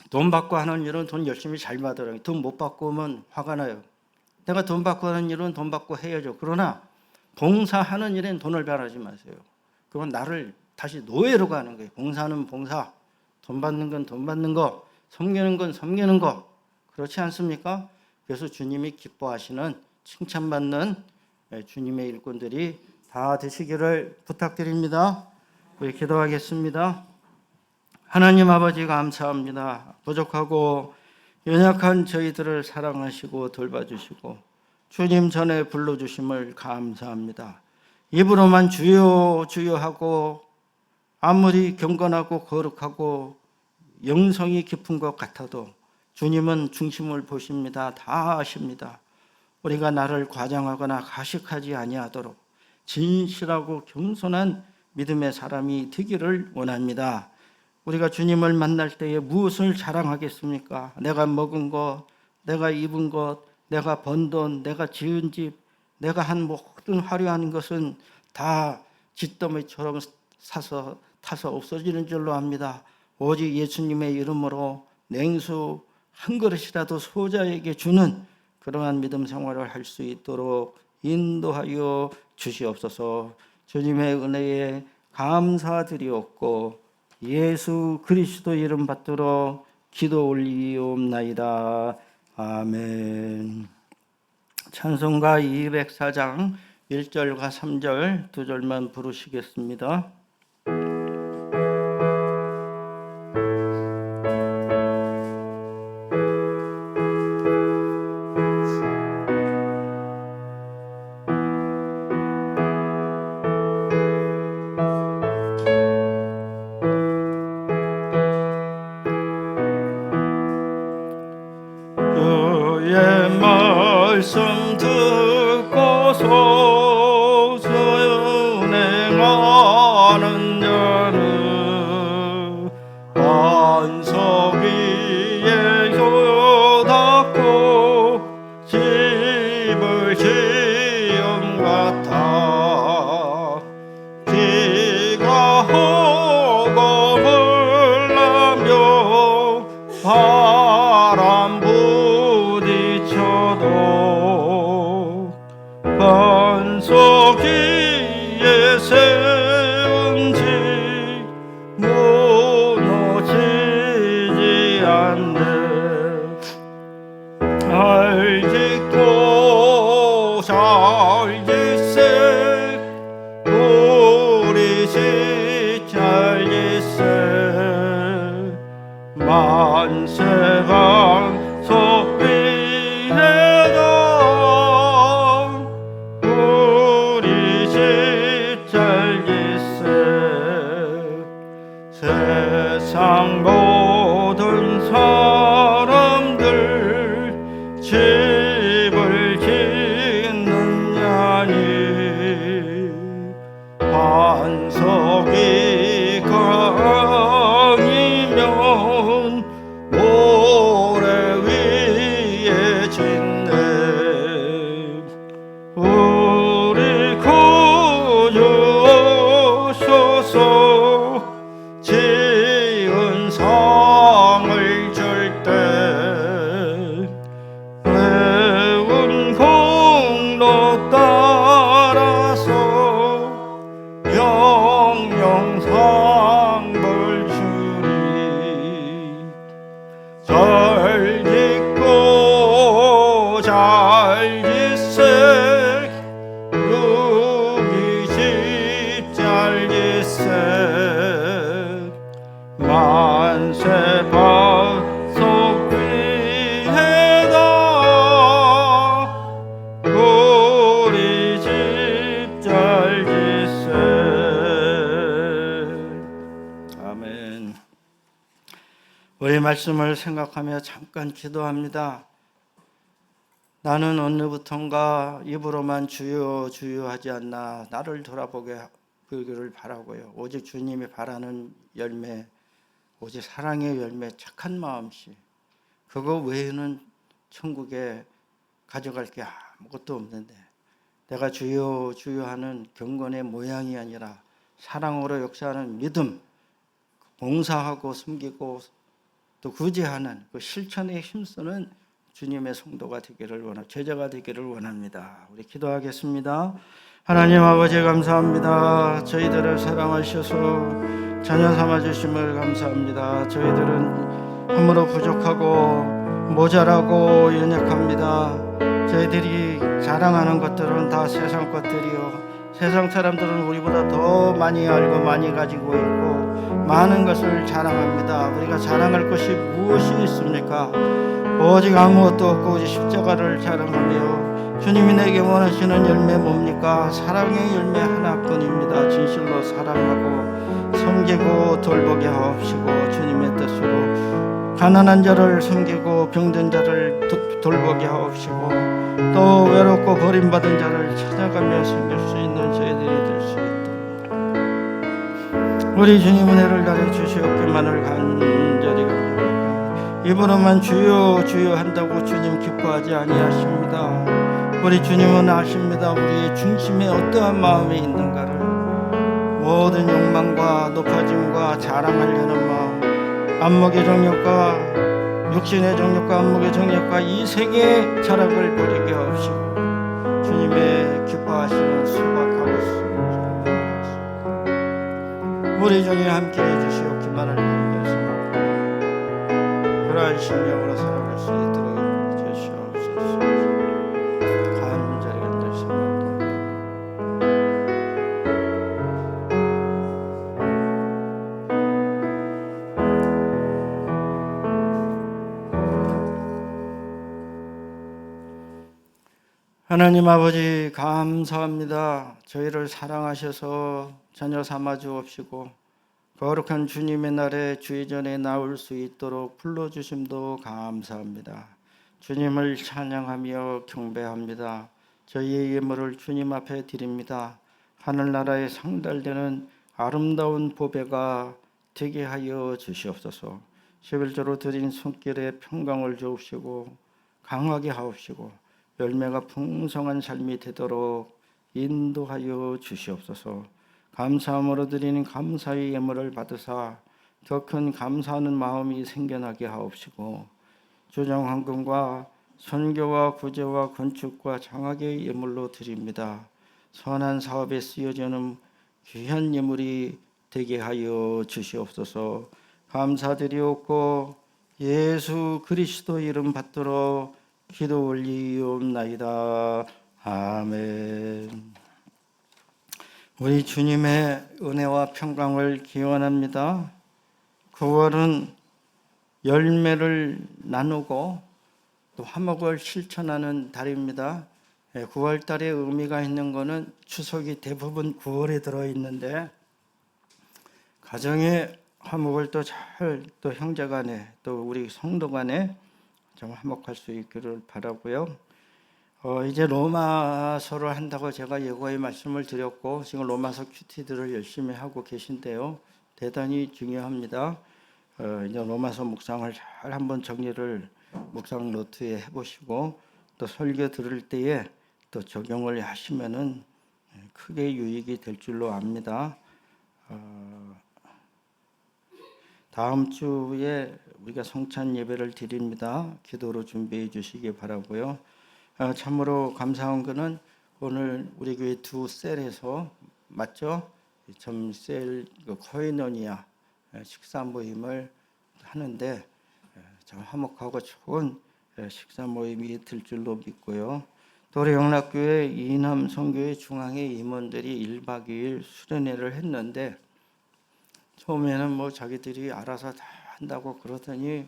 돈 받고 하는 일은 돈 열심히 잘 받으라고. 돈 못 받고 오면 화가 나요. 내가 돈 받고 하는 일은 돈 받고 해야죠. 그러나 봉사하는 일엔 돈을 바라지 마세요. 그건 나를 다시 노예로 가는 거예요. 봉사는 봉사, 돈 받는 건 돈 받는 거, 섬기는 건 섬기는 거. 그렇지 않습니까? 그래서 주님이 기뻐하시는 칭찬받는 주님의 일꾼들이 다 되시기를 부탁드립니다. 우리 기도하겠습니다. 하나님 아버지 감사합니다. 부족하고 연약한 저희들을 사랑하시고 돌봐주시고 주님 전에 불러주심을 감사합니다. 입으로만 주여 주여 하고 아무리 경건하고 거룩하고 영성이 깊은 것 같아도 주님은 중심을 보십니다. 다 아십니다. 우리가 나를 과장하거나 가식하지 아니하도록 진실하고 겸손한 믿음의 사람이 되기를 원합니다. 우리가 주님을 만날 때에 무엇을 자랑하겠습니까? 내가 먹은 것, 내가 입은 것, 내가 번 돈, 내가 지은 집, 내가 한 모든 화려한 것은 다 잿더미처럼 타서 없어지는 줄로 압니다. 오직 예수님의 이름으로 냉수 한 그릇이라도 소자에게 주는 그러한 믿음 생활을 할 수 있도록 인도하여 주시옵소서. 주님의 은혜에 감사드리옵고 예수 그리스도 이름 받들어 기도 올리옵나이다. 아멘. 찬송가 204장 1절과 3절 두 절만 부르시겠습니다. 주의 말씀 듣고서 순행하는 자는 반석 위에 효답고 집을 지은 같아. 비가 오고 물나며 바람 부딪혀도 말씀을 생각하며 잠깐 기도합니다. 나는 어느부턴가 입으로만 주여 주여 하지 않나 나를 돌아보게 그기를 바라고요. 오직 주님이 바라는 열매, 오직 사랑의 열매, 착한 마음씨, 그거 외에는 천국에 가져갈 게 아무것도 없는데, 내가 주여 주여 하는 경건의 모양이 아니라 사랑으로 역사하는 믿음, 봉사하고 섬기고 또 구제하는 그 실천에 힘쓰는 주님의 성도가 되기를 제자가 되기를 원합니다. 우리 기도하겠습니다. 하나님 아버지 감사합니다. 저희들을 사랑하셔서 자녀 삼아 주심을 감사합니다. 저희들은 흠으로 부족하고 모자라고 연약합니다. 저희들이 자랑하는 것들은 다 세상 것들이요, 세상 사람들은 우리보다 더 많이 알고 많이 가지고 있고 많은 것을 자랑합니다. 우리가 자랑할 것이 무엇이 있습니까? 오직 아무것도 없고 오직 십자가를 자랑하며, 주님이 내게 원하시는 열매 뭡니까? 사랑의 열매 하나뿐입니다. 진실로 사랑하고 섬기고 돌보게 하옵시고, 주님의 뜻으로 가난한 자를 섬기고 병든 자를 돌보게 하옵시고, 또 외롭고 버림받은 자를 찾아가며 섬길 수 있는 저희들이 될 수 있도록 우리 주님 은혜를 가려 주시옵기만을 간절히 간절합니다. 입으로만 주여 주여 한다고 주님 기뻐하지 아니하십니다. 우리 주님은 아십니다. 우리의 중심에 어떠한 마음이 있는가를. 모든 욕망과 높아짐과 자랑하려는 마음, 안목의 정욕과 육신의 정욕과 안목의 정욕과 이 세계의 자락을 버리게 하옵시고, 주님의 기뻐하시는 수박하고 수박을 우리 중에 함께해 주시옵기만을 간절히 그러한 심령으로 살아갈 수 있도록 인도해 주시옵소서. 간절히 간절히 생각합니다. 하나님 아버지 감사합니다. 저희를 사랑하셔서 자녀 삼아 주옵시고 거룩한 주님의 날에 주의 전에 나올 수 있도록 불러주심도 감사합니다. 주님을 찬양하며 경배합니다. 저희의 예물을 주님 앞에 드립니다. 하늘나라에 상달되는 아름다운 보배가 되게 하여 주시옵소서. 11조로 드린 손길에 평강을 주옵시고 강하게 하옵시고 열매가 풍성한 삶이 되도록 인도하여 주시옵소서. 감사함으로 드리는 감사의 예물을 받으사 더 큰 감사하는 마음이 생겨나게 하옵시고, 조정헌금과 선교와 구제와 건축과 장학의 예물로 드립니다. 선한 사업에 쓰여지는 귀한 예물이 되게 하여 주시옵소서. 감사드리옵고 예수 그리스도 이름 받들어 기도 올리옵나이다. 아멘. 우리 주님의 은혜와 평강을 기원합니다. 9월은 열매를 나누고 또 화목을 실천하는 달입니다. 9월 달에 의미가 있는 것은 추석이 대부분 9월에 들어있는데, 가정의 화목을 또 잘 또 형제간에 또 우리 성도간에 좀 화목할 수 있기를 바라고요. 이제 로마서를 한다고 제가 예고의 말씀을 드렸고 지금 로마서 큐티들을 열심히 하고 계신데요. 대단히 중요합니다. 이제 로마서 묵상을 잘 한번 정리를 묵상 노트에 해보시고 또 설교 들을 때에 또 적용을 하시면은 크게 유익이 될 줄로 압니다. 다음 주에 우리가 성찬 예배를 드립니다. 기도로 준비해 주시기 바라고요. 참으로 감사한 것은 오늘 우리 교회 두 셀에서 맞죠? 점셀 코이노니아 식사 모임을 하는데 참 화목하고 좋은 식사 모임이 될 줄로 믿고요. 또 우리 영락교회 이남 선교회 중앙회 임원들이 1박 2일 수련회를 했는데, 처음에는 뭐 자기들이 알아서 다 한다고 그러더니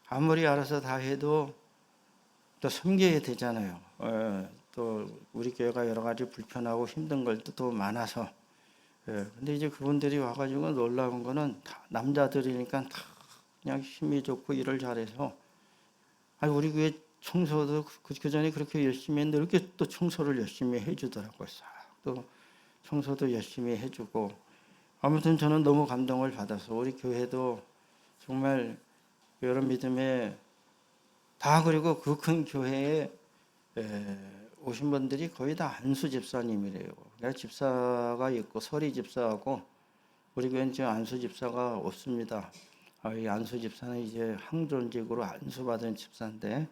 아무리 알아서 다 해도 또 섬겨야 되잖아요. 또 우리 교회가 여러 가지 불편하고 힘든 것도 또 많아서. 근데 이제 그분들이 와가지고 놀라운 거는 다 남자들이니까 다 그냥 힘이 좋고 일을 잘해서 우리 교회 청소도 그 전에 그렇게 열심히 했는데 이렇게 또 청소를 열심히 해주더라고요. 또 청소도 열심히 해주고 아무튼 저는 너무 감동을 받아서 우리 교회도 정말 여러 믿음에 다 그리고 그 큰 교회에 오신 분들이 거의 다 안수 집사님이래요. 내가 집사가 있고 서리 집사하고 우리 교회는 지금 안수 집사가 없습니다. 이 안수 집사는 이제 항존직으로 안수받은 집사인데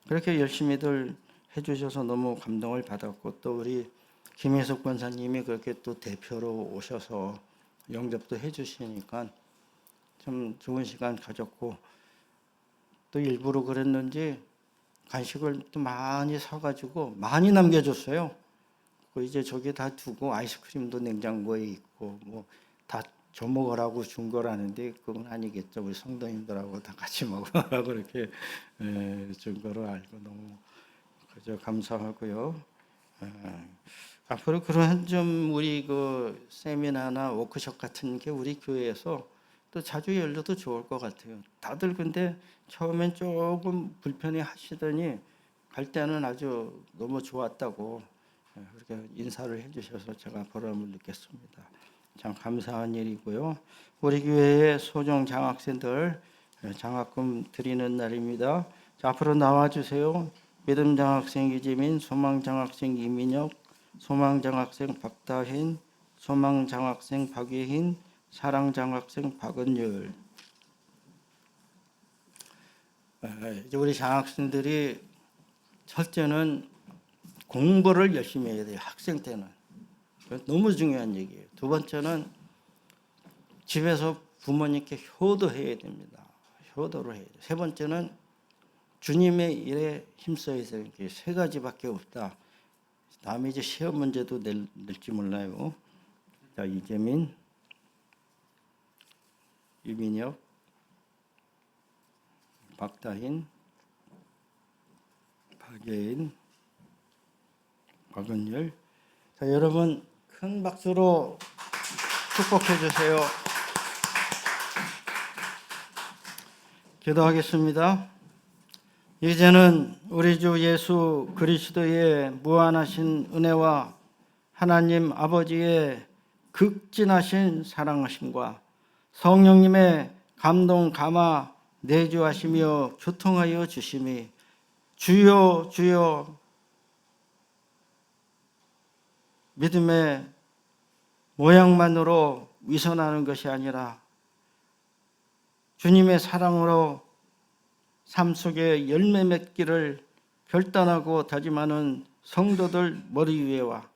그렇게 열심히들 해주셔서 너무 감동을 받았고 또 우리 김혜숙 권사님이 그렇게 또 대표로 오셔서 영접도 해주시니까 참 좋은 시간 가졌고 또 일부러 그랬는지 간식을 또 많이 사가지고 많이 남겨줬어요. 이제 저기 다 두고 아이스크림도 냉장고에 있고 뭐 다 저먹으라고 준 거라는데 그건 아니겠죠. 우리 성도님들하고 다 같이 먹으라고 그렇게 준 거로 알고 너무 그저 감사하고요. 앞으로 그런 좀 우리 그 세미나나 워크숍 같은 게 우리 교회에서 또 자주 열려도 좋을 것 같아요. 다들 근데 처음엔 조금 불편해 하시더니 갈 때는 아주 너무 좋았다고 그렇게 인사를 해주셔서 제가 보람을 느꼈습니다. 참 감사한 일이고요. 우리 교회의 소정 장학생들 장학금 드리는 날입니다. 자, 앞으로 나와주세요. 믿음 장학생 이재민, 소망 장학생 이민혁, 소망 장학생 박다힌, 소망 장학생 박예흰, 사랑 장학생 박은율. 이제 우리 장학생들이 첫째는 공부를 열심히 해야 돼요. 학생 때는 너무 중요한 얘기예요. 두 번째는 집에서 부모님께 효도해야 됩니다. 효도를 해야 돼요. 세 번째는 주님의 일에 힘써야 돼요. 이게 세 가지밖에 없다. 다음에 이제 시험 문제도 낼지 몰라요. 자, 이재민, 이민혁, 박다힌, 박예인, 박은율. 자, 여러분 큰 박수로 축복해 주세요. 기도하겠습니다. 이제는 우리 주 예수 그리스도의 무한하신 은혜와 하나님 아버지의 극진하신 사랑하심과 성령님의 감동 감화 내주하시며 교통하여 주심이 주여 주여 믿음의 모양만으로 위선하는 것이 아니라 주님의 사랑으로 삶 속에 열매 맺기를 결단하고 다짐하는 성도들 머리 위에와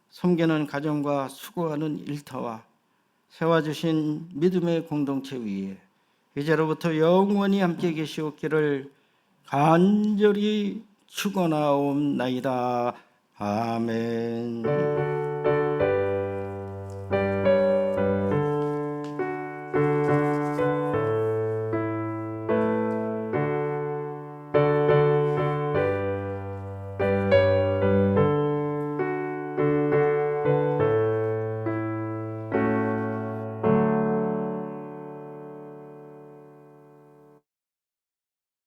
섬기는 가정과 수고하는 일터와 세워주신 믿음의 공동체 위에 이제로부터 영원히 함께 계시옵기를 간절히 축원하옵나이다. 아멘.